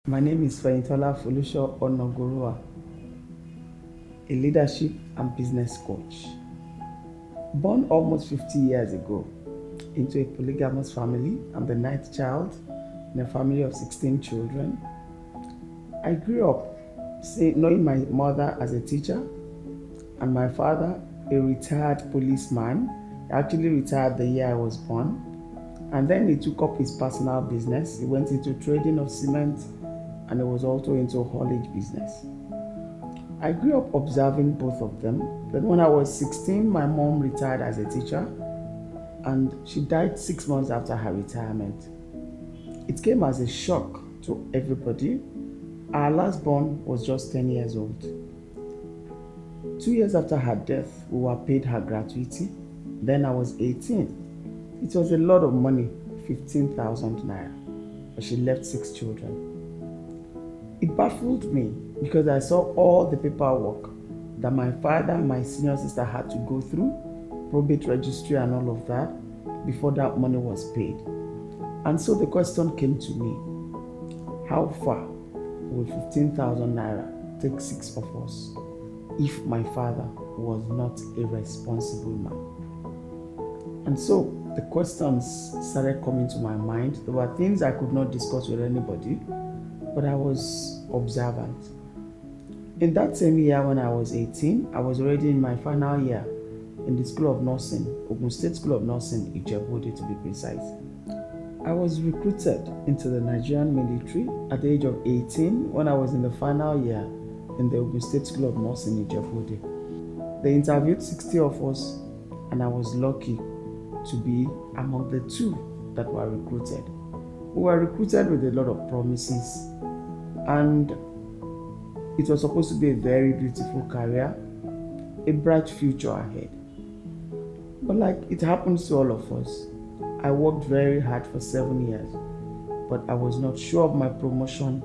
My name is Fehintola Foluso-Onagoruwa, a leadership and business coach. Born almost 50 years ago into a polygamous family, I'm the ninth child in a family of 16 children. I grew up knowing my mother as a teacher and my father a retired policeman. He actually retired the year I was born. And then he took up his personal business. He went into trading of cement and he was also into haulage business. I grew up observing both of them. Then when I was 16, my mom retired as a teacher and she died 6 months after her retirement. It came as a shock to everybody. Our last born was just 10 years old. 2 years after her death, we were paid her gratuity. Then I was 18. It was a lot of money, 15,000 naira, but she left 6 children. It baffled me because I saw all the paperwork that my father and my senior sister had to go through, probate registry and all of that, before that money was paid. And so the question came to me, how far will 15,000 naira take 6 of us if my father was not a responsible man? And so the questions started coming to my mind. There were things I could not discuss with anybody, but I was observant. In that same year when I was 18, I was already in my final year in the School of Nursing, Ogun State School of Nursing, Ijebu-Ode to be precise. I was recruited into the Nigerian military at the age of 18 when I was in the final year in the Ogun State School of Nursing, Ijebu-Ode. They interviewed 60 of us and I was lucky to be among the 2 that were recruited. We were recruited with a lot of promises and it was supposed to be a very beautiful career, a bright future ahead. But like it happens to all of us, I worked very hard for 7 years, but I was not sure of my promotion.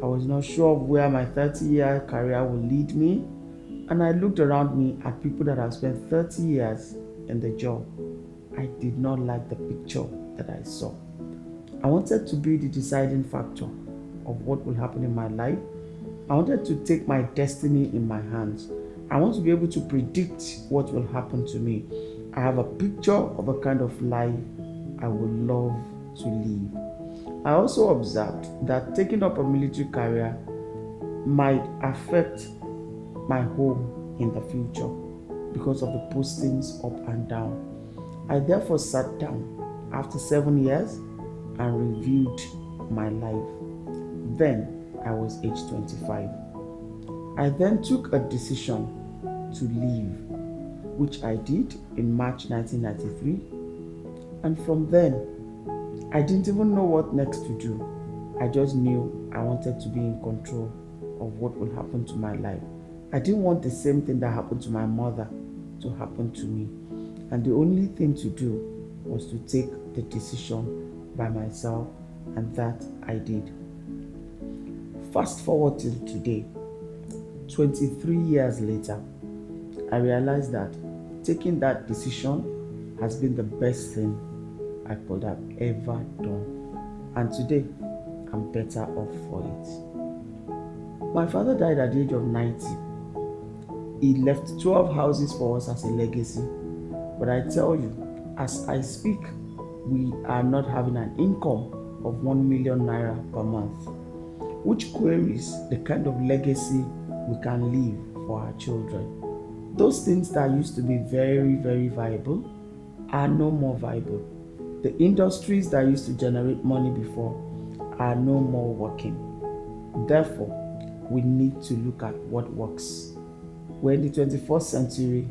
I was not sure of where my 30-year career will lead me. And I looked around me at people that have spent 30 years in the job. I did not like the picture that I saw. I wanted to be the deciding factor of what will happen in my life. I wanted to take my destiny in my hands. I want to be able to predict what will happen to me. I have a picture of a kind of life I would love to live. I also observed that taking up a military career might affect my home in the future because of the postings up and down. I therefore sat down after 7 years and reviewed my life. Then I was age 25. I then took a decision to leave, which I did in March 1993. And from then, I didn't even know what next to do. I just knew I wanted to be in control of what would happen to my life. I didn't want the same thing that happened to my mother to happen to me. And the only thing to do was to take the decision by myself, and that I did. Fast forward till today, 23 years later, I realized that taking that decision has been the best thing I could have ever done. And today, I'm better off for it. My father died at the age of 90. He left 12 houses for us as a legacy. But I tell you, as I speak, we are not having an income of 1 million naira per month, which queries the kind of legacy we can leave for our children. Those things that used to be very, very viable are no more viable. The industries that used to generate money before are no more working. Therefore, we need to look at what works. We're in the 21st century.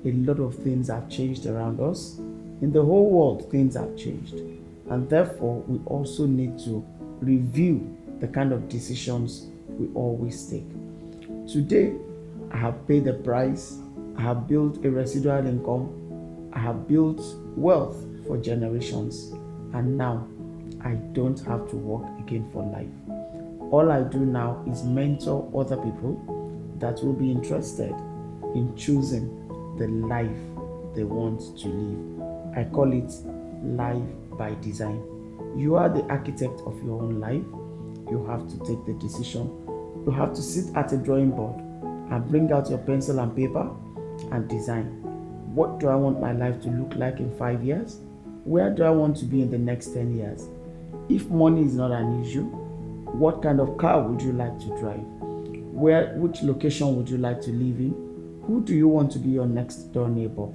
A lot of things have changed around us. In the whole world, things have changed. And therefore, we also need to review the kind of decisions we always take. Today, I have paid the price. I have built a residual income. I have built wealth for generations. And now, I don't have to work again for life. All I do now is mentor other people that will be interested in choosing the life they want to live. I call it life by design. You are the architect of your own life. you have to take the decision. You have to sit at a drawing board and bring out your pencil and paper and design. What do I want my life to look like in 5 years? Where do I want to be in the next 10 years? If money is not an issue, what kind of car would you like to drive? Which location would you like to live in? Who do you want to be your next door neighbor?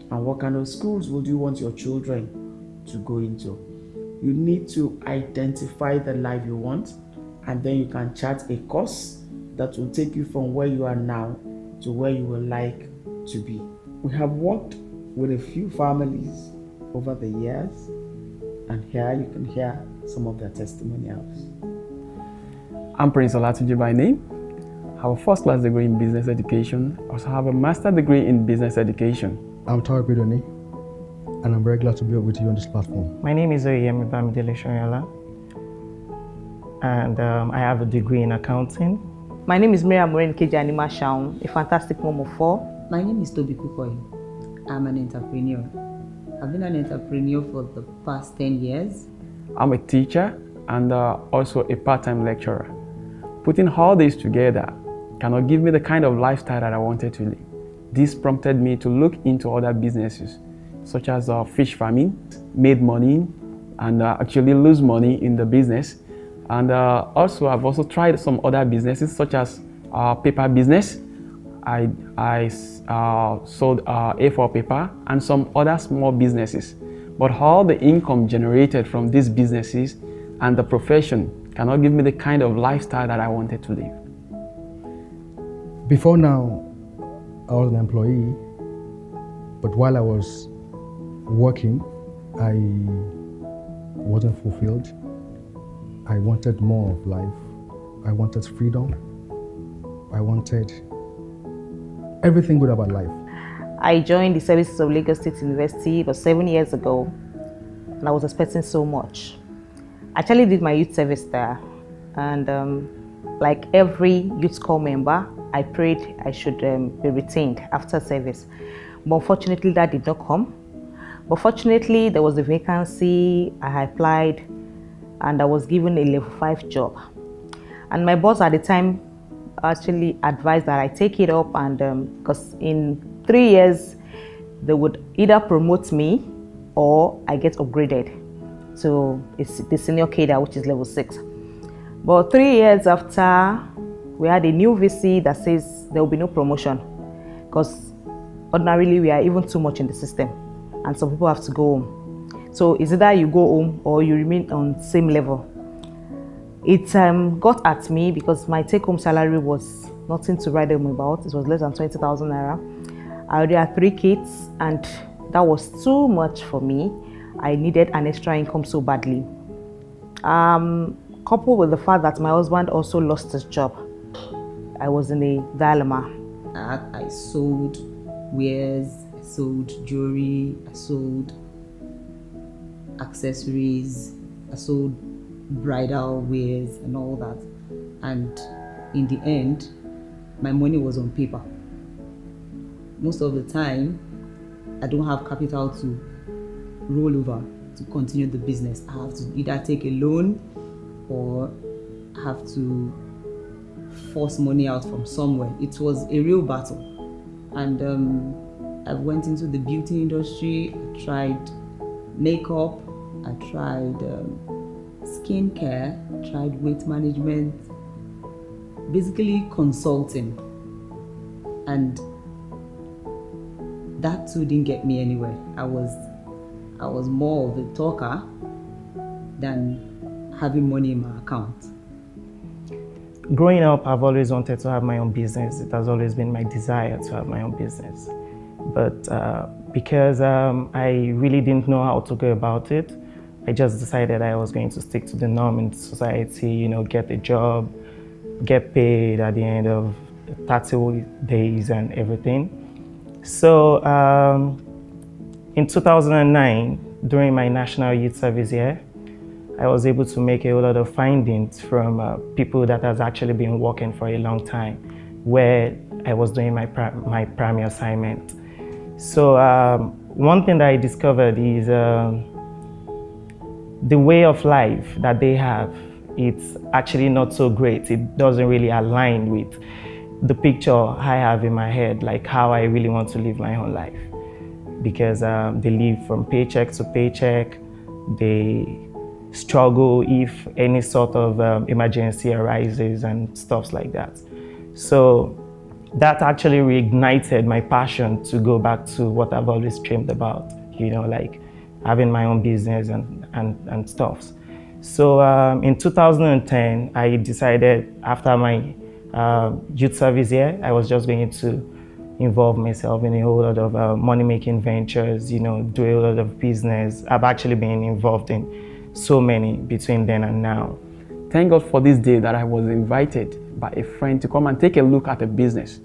And what kind of schools would you want your children to go into? You need to identify the life you want, and then you can chart a course that will take you from where you are now to where you would like to be. We have worked with a few families over the years, and here you can hear some of their testimonials. I'm Prince Olatuji by name. I have a first-class degree in business education. I also have a master's degree in business education. I'm Tara Bidoni, and I'm very glad to be with you on this platform. My name is Oyemi Bamidele Shoyala, and I have a degree in accounting. My name is Miriam Morenikeji Anima Shaun, a fantastic mom of 4. My name is Toby Kukoy. I'm an entrepreneur. I've been an entrepreneur for the past 10 years. I'm a teacher and also a part-time lecturer. Putting all this together cannot give me the kind of lifestyle that I wanted to live. This prompted me to look into other businesses, such as fish farming, made money, and actually lose money in the business. And also, I've also tried some other businesses, such as paper business. I sold A4 paper and some other small businesses. But all the income generated from these businesses and the profession cannot give me the kind of lifestyle that I wanted to live. Before now, I was an employee, but while I was working, I wasn't fulfilled. I wanted more of life. I wanted freedom. I wanted everything good about life. I joined the services of Lagos State University about 7 years ago, and I was expecting so much. I actually did my youth service there, and like every youth corps member, I prayed I should be retained after service. But unfortunately, that did not come. But fortunately, there was a vacancy. I applied, and I was given a level 5 job. And my boss at the time actually advised that I take it up, and because in 3 years, they would either promote me or I get upgraded. So it's the senior cadre, which is level 6. But 3 years after, we had a new VC that says there will be no promotion, because ordinarily we are even too much in the system, and some people have to go home. So it's either you go home or you remain on same level. It got at me because my take-home salary was nothing to write home about. It was less than 20,000 naira. I already had 3 kids, and that was too much for me. I needed an extra income so badly. Coupled with the fact that my husband also lost his job, I was in a dilemma. I sold wares, I sold jewelry, I sold accessories, I sold bridal wares and all that. And in the end, my money was on paper. Most of the time, I don't have capital to roll over to continue the business. I have to either take a loan or have to force money out from somewhere. It was a real battle. And I went into the beauty industry. I tried makeup, I tried skincare, I tried weight management, basically consulting. And that too didn't get me anywhere. I was more of a talker than having money in my account. Growing up, I've always wanted to have my own business. It has always been my desire to have my own business. But because I really didn't know how to go about it, I just decided I was going to stick to the norm in society, you know, get a job, get paid at the end of 30 days and everything. So in 2009, during my National Youth Service year, I was able to make a lot of findings from people that has actually been working for a long time, where I was doing my primary assignment. So one thing that I discovered is the way of life that they have it's actually not so great. It doesn't really align with the picture I have in my head, like how I really want to live my own life. Because they live from paycheck to paycheck. They struggle if any sort of emergency arises and stuff like that. So that actually reignited my passion to go back to what I've always dreamed about, like having my own business and stuff. So in 2010, I decided after my youth service year, I was just going to involve myself in a whole lot of money-making ventures, do a whole lot of business. I've actually been involved in so many between then and now. Thank God for this day that I was invited by a friend to come and take a look at a business.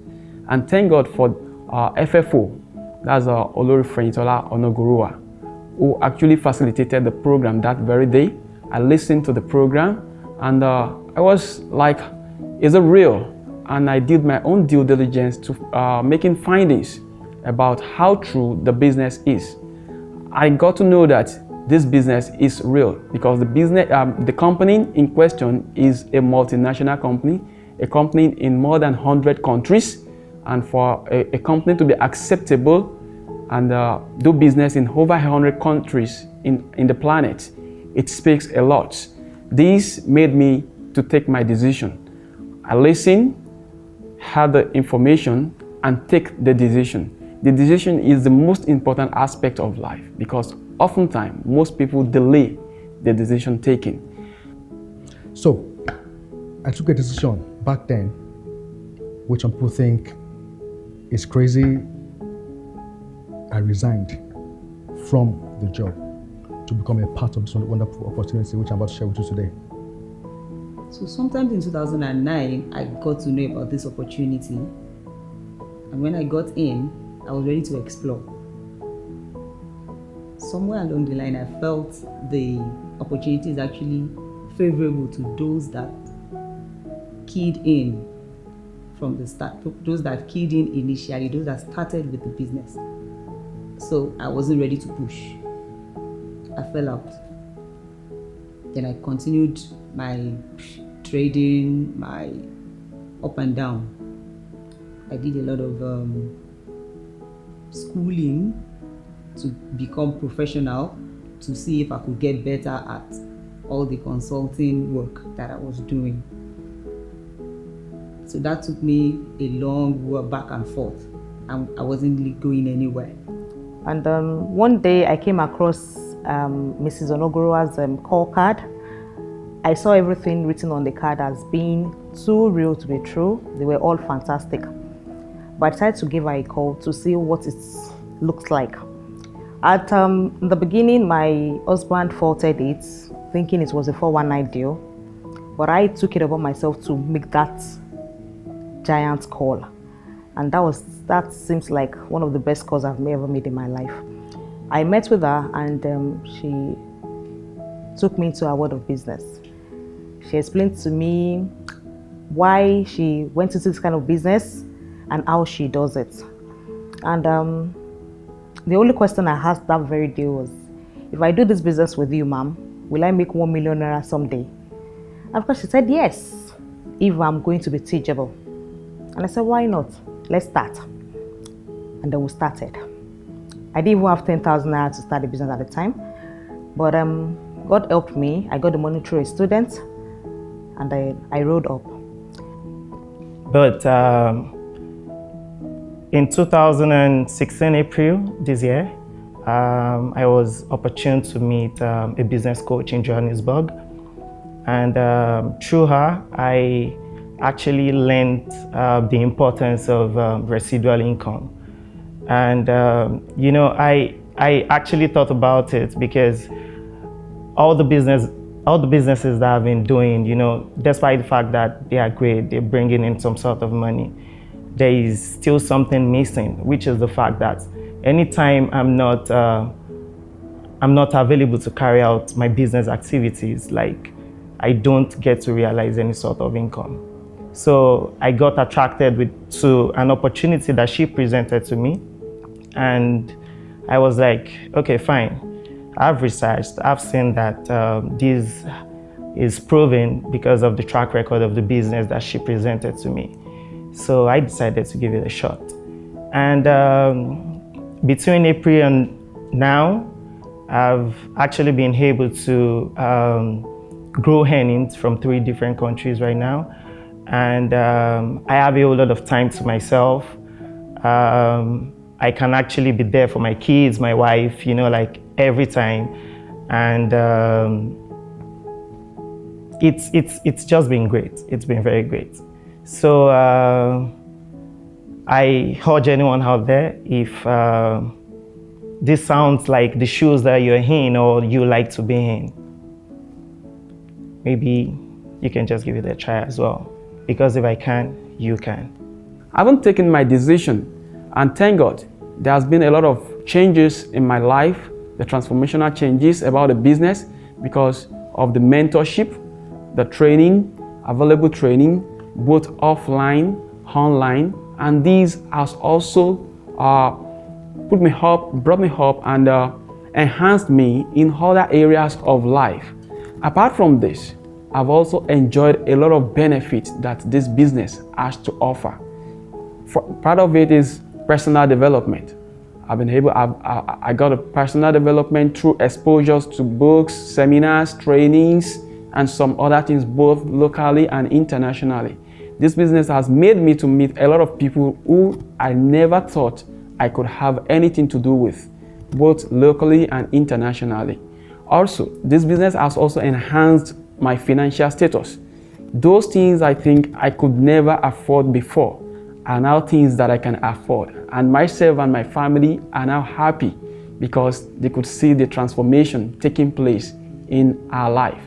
And thank God for FFO, that's Olori Fehintola Onagoruwa, who actually facilitated the program that very day. I listened to the program and I was like, is it real? And I did my own due diligence to making findings about how true the business is. I got to know that this business is real because the company in question is a multinational company, a company in more than 100 countries, and for a company to be acceptable and do business in over 100 countries in the planet, it speaks a lot. This made me to take my decision. I listened, had the information, and take the decision. The decision is the most important aspect of life because oftentimes most people delay the decision taking. So I took a decision back then, which some people think is crazy. I resigned from the job to become a part of this wonderful opportunity which I'm about to share with you today. So sometime in 2009, I got to know about this opportunity. And when I got in, I was ready to explore. Somewhere along the line, I felt the opportunity is actually favorable to those that keyed in from the start, those that keyed in initially, those that started with the business. So I wasn't ready to push. I fell out. Then I continued my trading, my up and down. I did a lot of schooling to become professional, to see if I could get better at all the consulting work that I was doing. So that took me a long walk back and forth, and I wasn't really going anywhere. And one day I came across Mrs. Onagoruwa's call card. I saw everything written on the card as being too real to be true. They were all fantastic. But I decided to give her a call to see what it looks like. At the beginning, my husband faulted it, thinking it was a 419 deal. But I took it upon myself to make that giant call. And that seems like one of the best calls I've ever made in my life. I met with her and she took me into her world of business. She explained to me why she went into this kind of business and how she does it. And the only question I asked that very day was, if I do this business with you, ma'am, will I make 1 million naira someday? And of course she said yes, if I'm going to be teachable. And I said, why not? Let's start. And then we started. I didn't even have 10,000 naira to start the business at the time. But God helped me. I got the money through a student and I rode up. But in 2016 April this year, I was opportune to meet a business coach in Johannesburg. And through her, I actually learned the importance of residual income. And I actually thought about it because all the businesses that I've been doing, despite the fact that they are great, they're bringing in some sort of money, there is still something missing, which is the fact that anytime I'm not available to carry out my business activities, like I don't get to realize any sort of income. So I got attracted to an opportunity that she presented to me. And I was like, okay, fine. I've researched, I've seen that these is proven because of the track record of the business that she presented to me. So I decided to give it a shot. And between April and now, I've actually been able to grow earnings from 3 different countries right now. And I have a whole lot of time to myself. I can actually be there for my kids, my wife, like every time. And it's just been great. It's been very great. So I urge anyone out there, if this sounds like the shoes that you're in or you like to be in, maybe you can just give it a try as well. Because if I can, you can. I haven't taken my decision, and thank God, there has been a lot of changes in my life, the transformational changes about the business because of the mentorship, the training, available training, both offline, online, and these has also brought me up and enhanced me in other areas of life. Apart from this, I've also enjoyed a lot of benefits that this business has to offer. Part of it is personal development. I got a personal development through exposures to books, seminars, trainings, and some other things, both locally and internationally. This business has made me to meet a lot of people who I never thought I could have anything to do with, both locally and internationally. Also, this business has also enhanced my financial status. Those things I think I could never afford before are now things that I can afford. And myself and my family are now happy because they could see the transformation taking place in our life.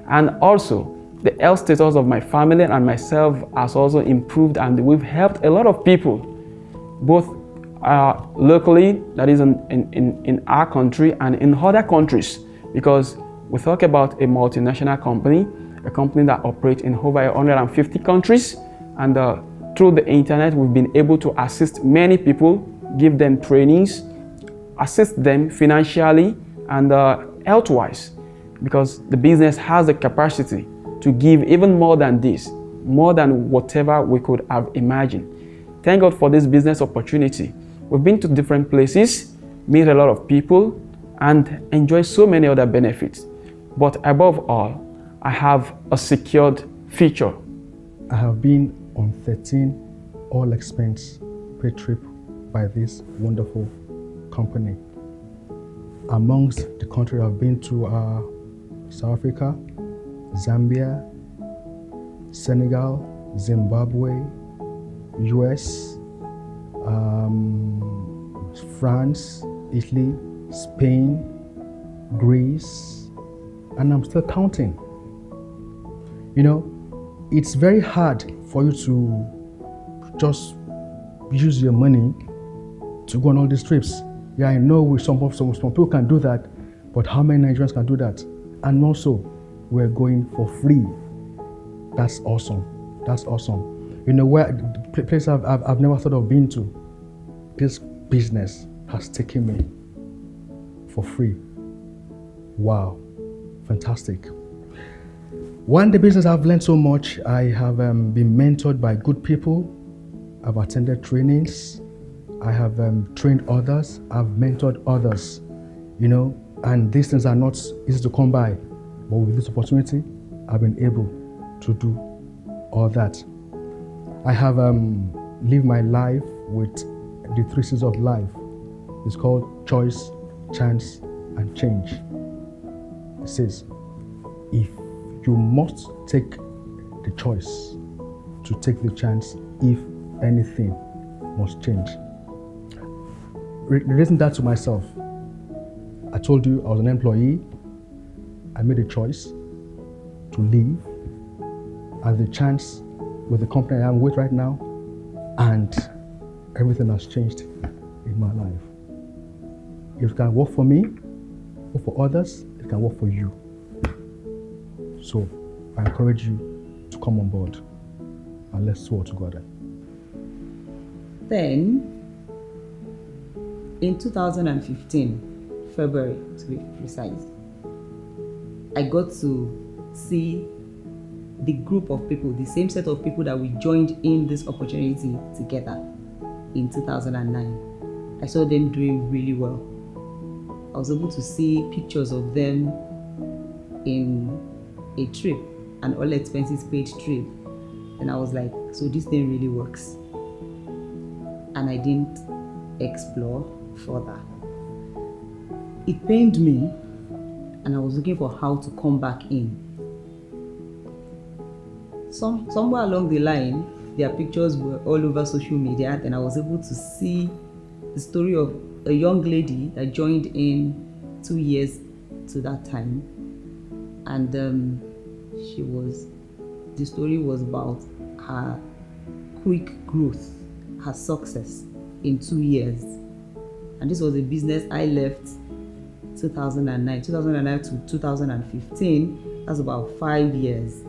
And also, the health status of my family and myself has also improved, and we've helped a lot of people, both locally, that is in our country, and in other countries, because we talk about a multinational company, a company that operates in over 150 countries, and through the internet, we've been able to assist many people, give them trainings, assist them financially and health-wise, because the business has the capacity to give even more than this, more than whatever we could have imagined. Thank God for this business opportunity. We've been to different places, meet a lot of people, and enjoy so many other benefits. But above all, I have a secured future. I have been on 13 all-expense paid trip by this wonderful company. Amongst the countries I've been to South Africa, Zambia, Senegal, Zimbabwe, US, France, Italy, Spain, Greece, and I'm still counting. It's very hard for you to just use your money to go on all these trips. Yeah, I know some people can do that, but how many Nigerians can do that? And also, we're going for free. That's awesome. That's awesome. Where the place I've never thought of being to, this business has taken me for free. Wow, fantastic. One, the business I've learned so much. I have been mentored by good people. I've attended trainings. I have trained others. I've mentored others, and these things are not easy to come by. But with this opportunity, I've been able to do all that. I have lived my life with the 3 C's of life. It's called choice, chance, and change. It says, if you must take the choice to take the chance, if anything must change. Relating that to myself, I told you I was an employee. I made a choice to leave, and the chance with the company I am with right now, and everything has changed in my life. If it can work for me or for others, it can work for you. So I encourage you to come on board and let's work together. Then, in 2015, February to be precise, I got to see the group of people, the same set of people that we joined in this opportunity together in 2009. I saw them doing really well. I was able to see pictures of them in a trip, an all expenses paid trip. And I was like, so this thing really works. And I didn't explore further. It pained me, and I was looking for how to come back in. Somewhere along the line, their pictures were all over social media, and I was able to see the story of a young lady that joined in 2 years to that time. And the story was about her quick growth, her success in 2 years. And this was a business I left 2009 to 2015. That's about 5 years.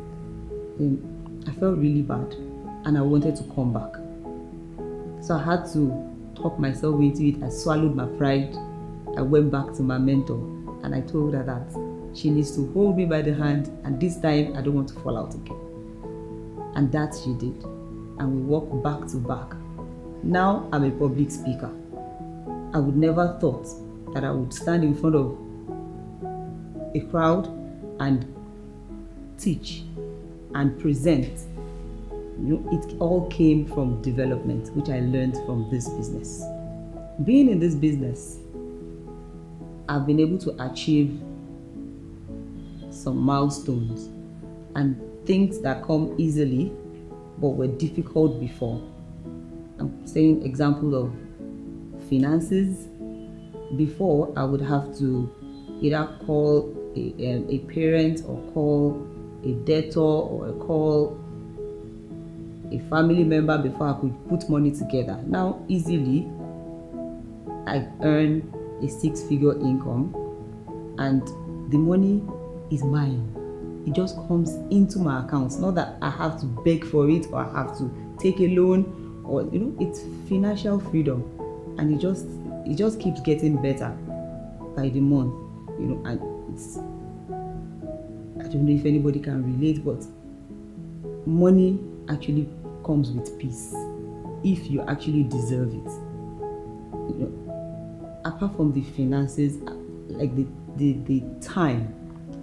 And I felt really bad, and I wanted to come back. So I had to talk myself into it. I swallowed my pride. I went back to my mentor, and I told her that she needs to hold me by the hand, and this time I don't want to fall out again. And that she did. And we walked back to back. Now I'm a public speaker. I would never thought that I would stand in front of a crowd and teach and present. It all came from development, which I learned from this business. Being in this business, I've been able to achieve some milestones and things that come easily but were difficult before. I'm saying example of finances. Before, I would have to either call a parent or call a debtor or call a family member before I could put money together. Now, easily, I earn a 6-figure income, and the money is mine. It just comes into my accounts. Not that I have to beg for it or I have to take a loan, or it's financial freedom, and it just keeps getting better by the month. And it's, I don't know if anybody can relate, but money actually comes with peace if you actually deserve it. Apart from the finances, like the time.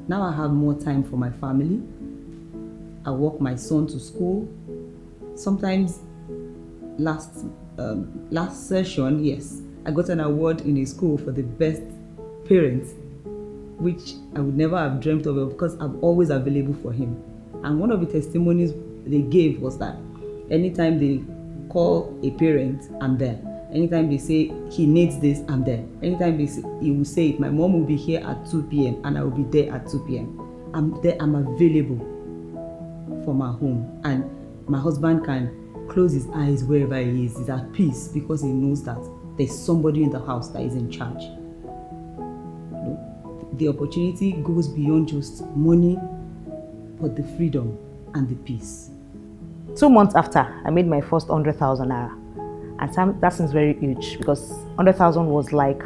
Now I have more time for my family. I walk my son to school. Sometimes last session, yes, I got an award in a school for the best parent, which I would never have dreamt of because I'm always available for him. And one of the testimonies they gave was that anytime they call a parent, I'm there. Anytime they say he needs this, I'm there. Anytime he will say it, my mom will be here at 2 p.m. and I will be there at 2 p.m. I'm there, I'm available for my home. And my husband can close his eyes wherever he is. He's at peace because he knows that there's somebody in the house that is in charge. The opportunity goes beyond just money, but the freedom and the peace. 2 months after, I made my first 100,000 naira. And that seems very huge because 100,000 was like,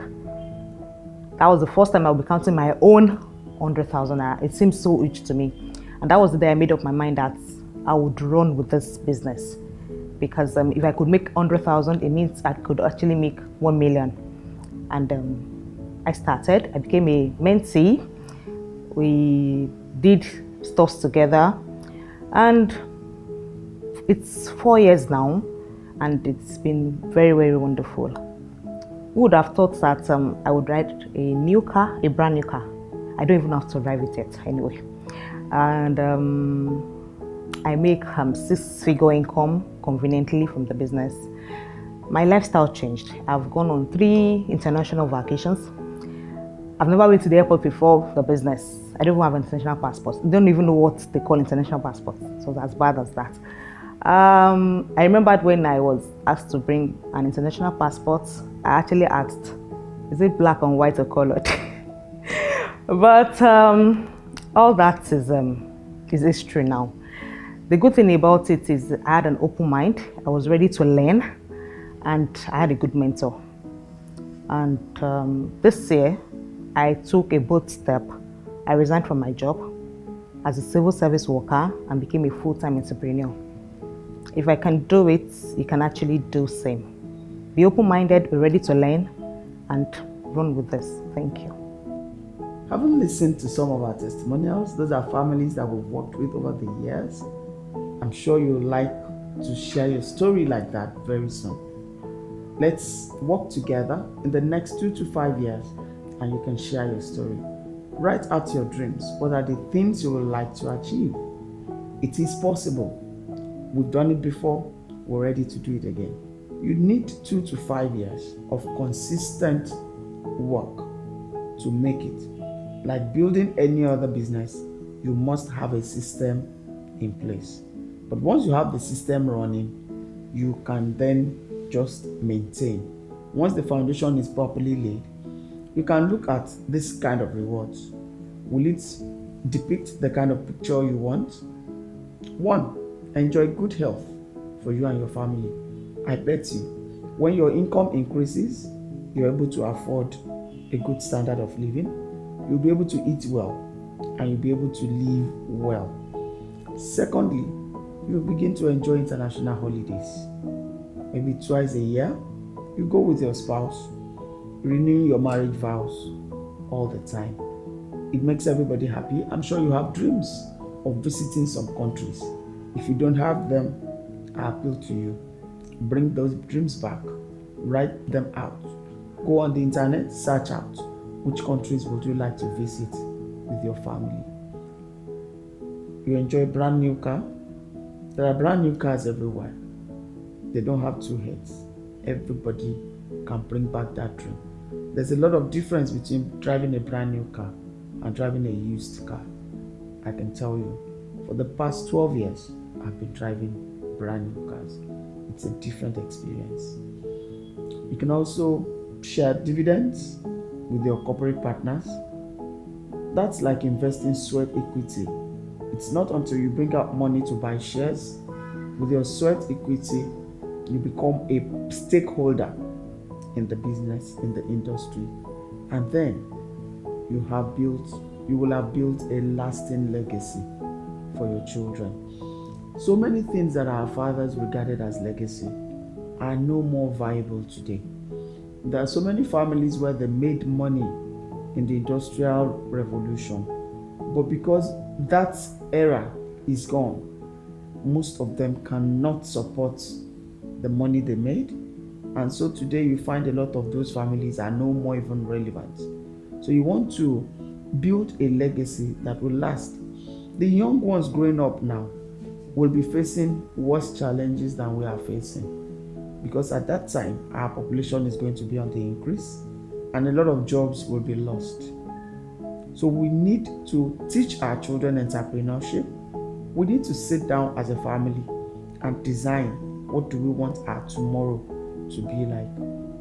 that was the first time I would be counting my own 100,000 naira. It seems so huge to me. And that was the day I made up my mind that I would run with this business. Because if I could make 100,000, it means I could actually make 1 million. And I started, I became a mentee. We did stuff together. And it's 4 years now. And it's been very, very wonderful. Who would have thought that I would ride a new car, a brand new car? I don't even have to drive it yet, anyway. And I make 6-figure income conveniently from the business. My lifestyle changed. I've gone on 3 international vacations. I've never been to the airport before the business. I don't even have an international passport. I don't even know what they call international passport. So it's as bad as that. I remembered when I was asked to bring an international passport, I actually asked, is it black and white or colored? But all that is history now. The good thing about it is I had an open mind. I was ready to learn, and I had a good mentor. And this year, I took a bold step. I resigned from my job. as a civil service worker and became a full-time entrepreneur. If I can do it, you can actually do same. Be open-minded, be ready to learn, and run with this. Thank you. Having listened to some of our testimonials, those are families that we've worked with over the years. I'm sure you would like to share your story like that very soon. Let's work together in the next 2 to 5 years and you can share your story. Write out your dreams. What are the things you would like to achieve? It is possible. We've done it before. We're ready to do it again. You need 2 to 5 years of consistent work to make it. Like building any other business, you must have a system in place. But once you have the system running, you can then just maintain. Once the foundation is properly laid, you can look at this kind of rewards. Will it depict the kind of picture you want? 1, enjoy good health for you and your family. I bet you, when your income increases, you're able to afford a good standard of living. You'll be able to eat well and you'll be able to live well. Secondly, you'll begin to enjoy international holidays. Maybe twice a year, you go with your spouse, renewing your marriage vows all the time. It makes everybody happy. I'm sure you have dreams of visiting some countries. If you don't have them, I appeal to you. Bring those dreams back. Write them out. Go on the internet, search out which countries would you like to visit with your family. You enjoy a brand new car? There are brand new cars everywhere. They don't have 2 heads. Everybody can bring back that dream. There's a lot of difference between driving a brand new car and driving a used car. I can tell you, for the past 12 years, I've been driving brand new cars. It's a different experience. You can also share dividends with your corporate partners. That's like investing sweat equity. It's not until you bring out money to buy shares. With your sweat equity, you become a stakeholder in the business, in the industry, and then you will have built a lasting legacy for your children. So many things that our fathers regarded as legacy are no more viable today. There are so many families where they made money in the Industrial Revolution, but because that era is gone, most of them cannot support the money they made, and so today you find a lot of those families are no more even relevant. So you want to build a legacy that will last. The young ones growing up now will be facing worse challenges than we are facing, because at that time our population is going to be on the increase and a lot of jobs will be lost. So we need to teach our children entrepreneurship. We need to sit down as a family and design what do we want our tomorrow to be like.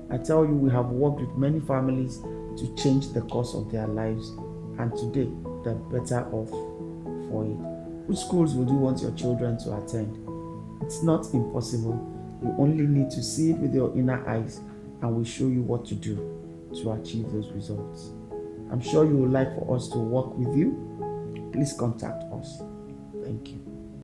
I tell you, we have worked with many families to change the course of their lives, and today they're better off for it. Which schools would you want your children to attend? It's not impossible. You only need to see it with your inner eyes, and we'll show you what to do to achieve those results. I'm sure you would like for us to work with you. Please contact us. Thank you.